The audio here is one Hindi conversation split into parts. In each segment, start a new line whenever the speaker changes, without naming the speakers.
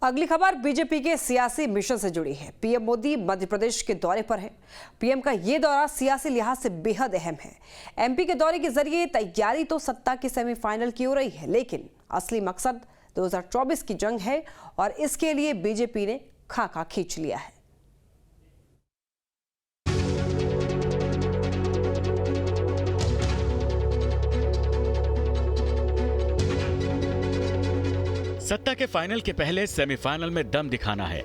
अगली खबर बीजेपी के सियासी मिशन से जुड़ी है। पीएम मोदी मध्य प्रदेश के दौरे पर है। पीएम का ये दौरा सियासी लिहाज से बेहद अहम है। एमपी के दौरे के जरिए तैयारी तो सत्ता की सेमीफाइनल की हो रही है, लेकिन असली मकसद 2024 की जंग है और इसके लिए बीजेपी ने खाका खींच लिया है।
सत्ता के फाइनल के पहले सेमीफाइनल में दम दिखाना है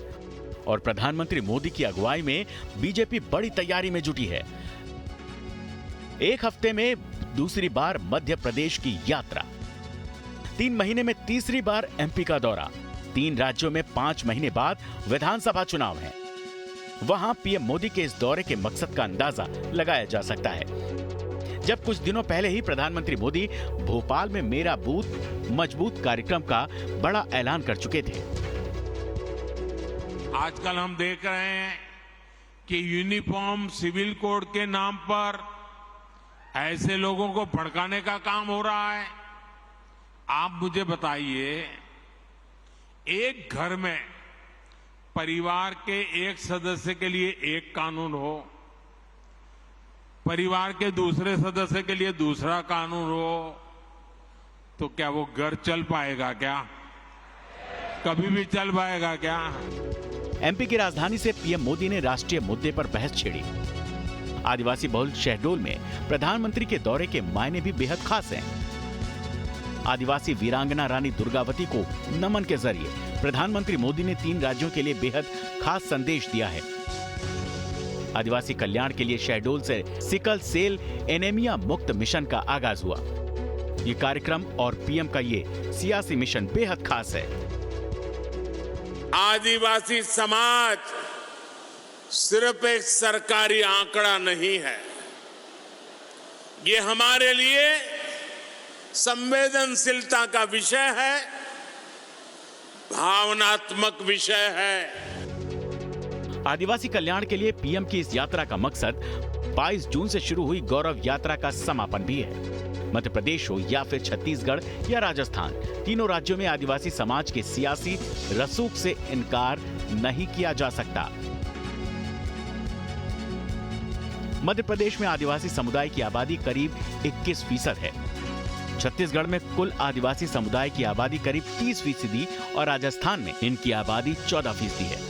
और प्रधानमंत्री मोदी की अगुवाई में बीजेपी बड़ी तैयारी में जुटी है। एक हफ्ते में दूसरी बार मध्य प्रदेश की यात्रा, 3 महीने में तीसरी बार एमपी का दौरा, 3 राज्यों में 5 महीने बाद विधानसभा चुनाव है। वहां पीएम मोदी के इस दौरे के मकसद का अंदाजा लगाया जा सकता है। जब कुछ दिनों पहले ही प्रधानमंत्री मोदी भोपाल में मेरा बूथ मजबूत कार्यक्रम का बड़ा ऐलान कर चुके थे।
आजकल हम देख रहे हैं कि यूनिफॉर्म सिविल कोड के नाम पर ऐसे लोगों को भड़काने का काम हो रहा है। आप मुझे बताइए, एक घर में परिवार के एक सदस्य के लिए एक कानून हो, परिवार के दूसरे सदस्य के लिए दूसरा कानून हो, तो क्या वो घर चल पाएगा? क्या कभी भी चल पाएगा क्या?
एमपी की राजधानी से पीएम मोदी ने राष्ट्रीय मुद्दे पर बहस छेड़ी। आदिवासी बहुल शहडोल में प्रधानमंत्री के दौरे के मायने भी बेहद खास हैं। आदिवासी वीरांगना रानी दुर्गावती को नमन के जरिए प्रधानमंत्री मोदी ने 3 राज्यों के लिए बेहद खास संदेश दिया है। आदिवासी कल्याण के लिए शहडोल से सिकल सेल एनीमिया मुक्त मिशन का आगाज हुआ। ये कार्यक्रम और पीएम का ये सियासी मिशन बेहद खास है।
आदिवासी समाज सिर्फ एक सरकारी आंकड़ा नहीं है, ये हमारे लिए संवेदनशीलता का विषय है, भावनात्मक विषय है।
आदिवासी कल्याण के लिए पीएम की इस यात्रा का मकसद 22 जून से शुरू हुई गौरव यात्रा का समापन भी है। मध्य प्रदेश हो या फिर छत्तीसगढ़ या राजस्थान, तीनों राज्यों में आदिवासी समाज के सियासी रसूख से इनकार नहीं किया जा सकता। मध्य प्रदेश में आदिवासी समुदाय की आबादी करीब 21% है। छत्तीसगढ़ में कुल आदिवासी समुदाय की आबादी करीब 30% और राजस्थान में इनकी आबादी 14% है।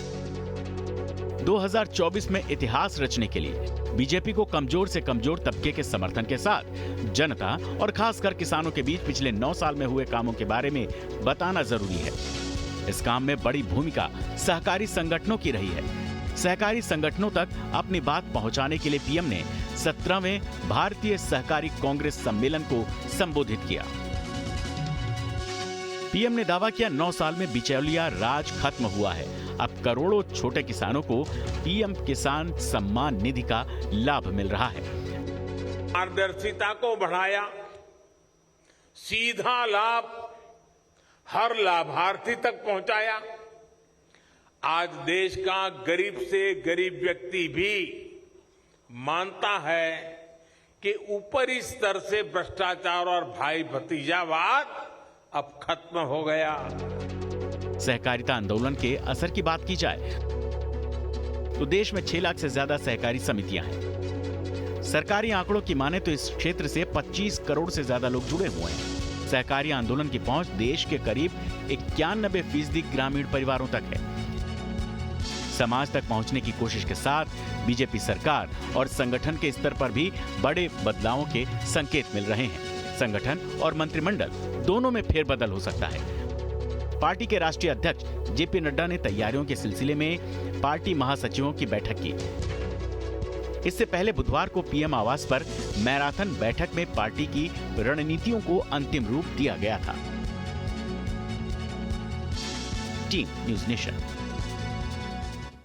2024 में इतिहास रचने के लिए बीजेपी को कमजोर से कमजोर तबके के समर्थन के साथ जनता और खासकर किसानों के बीच पिछले 9 साल में हुए कामों के बारे में बताना जरूरी है। इस काम में बड़ी भूमिका सहकारी संगठनों की रही है। सहकारी संगठनों तक अपनी बात पहुंचाने के लिए पीएम ने 17वें भारतीय सहकारी कांग्रेस सम्मेलन को संबोधित किया। पीएम ने दावा किया 9 साल में बिचौलिया राज खत्म हुआ है। अब करोड़ों छोटे किसानों को पीएम किसान सम्मान निधि का लाभ मिल रहा है।
पारदर्शिता को बढ़ाया, सीधा लाभ हर लाभार्थी तक पहुंचाया। आज देश का गरीब से गरीब व्यक्ति भी मानता है कि ऊपरी स्तर से भ्रष्टाचार और भाई भतीजावाद अब खत्म हो गया।
सहकारिता आंदोलन के असर की बात की जाए तो देश में 6 लाख से ज्यादा सहकारी समितियां हैं। सरकारी आंकड़ों की माने तो इस क्षेत्र से 25 करोड़ से ज्यादा लोग जुड़े हुए हैं। सहकारी आंदोलन की पहुंच देश के करीब 91% ग्रामीण परिवारों तक है। समाज तक पहुंचने की कोशिश के साथ बीजेपी सरकार और संगठन के स्तर पर भी बड़े बदलावों के संकेत मिल रहे हैं। संगठन और मंत्रिमंडल दोनों में फेरबदल हो सकता है। पार्टी के राष्ट्रीय अध्यक्ष जेपी नड्डा ने तैयारियों के सिलसिले में पार्टी महासचिवों की बैठक की। इससे पहले बुधवार को पीएम आवास पर मैराथन बैठक में पार्टी की रणनीतियों को अंतिम रूप दिया गया था। Team news nation.